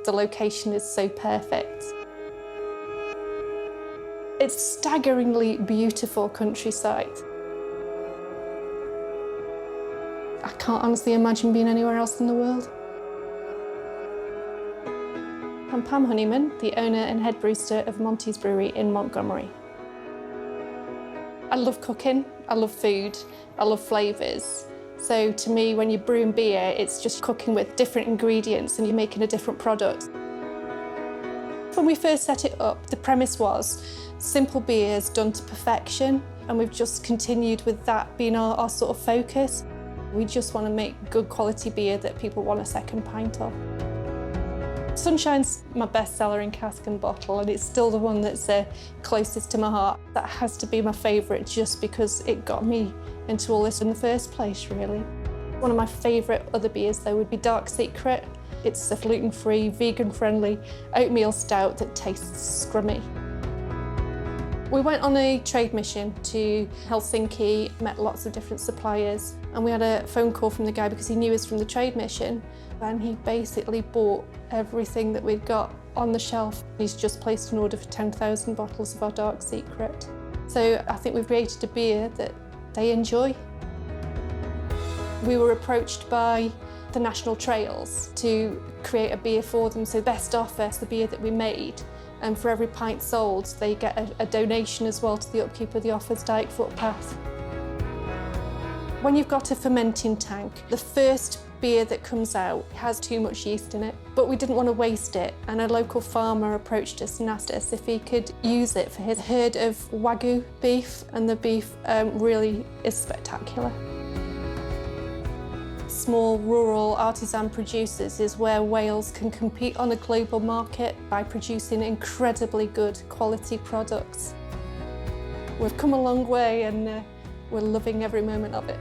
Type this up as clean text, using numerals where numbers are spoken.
The location is so perfect. It's staggeringly beautiful countryside. I can't honestly imagine being anywhere else in the world. I'm Pam Honeyman, the owner and head barista of Monty's Brewery in Montgomery. I love cooking, I love food, I love flavours. So to me, when you're brewing beer, it's just cooking with different ingredients and you're making a different product. When we first set it up, the premise was simple beers done to perfection, and we've just continued with that being our sort of focus. We just want to make good quality beer that people want a second pint of. Sunshine's my best seller in cask and bottle, and it's still the one that's closest to my heart. That has to be my favourite just because it got me into all this in the first place, really. One of my favourite other beers though would be Dark Secret. It's a gluten-free, vegan-friendly oatmeal stout that tastes scrummy. We went on a trade mission to Helsinki, met lots of different suppliers, and we had a phone call from the guy because he knew us from the trade mission, and he basically bought everything that we'd got on the shelf. He's just placed an order for 10,000 bottles of our Dark Secret. So I think we've created a beer that they enjoy. We were approached by the National Trails to create a beer for them, so best offer the beer that we made. And for every pint sold, they get a donation as well to the upkeep of the Offa's Dyke footpath. When you've got a fermenting tank, the first beer that comes out has too much yeast in it, but we didn't want to waste it, and a local farmer approached us and asked us if he could use it for his herd of Wagyu beef, and the beef really is spectacular. Small rural artisan producers is where Wales can compete on a global market by producing incredibly good quality products. We've come a long way and we're loving every moment of it.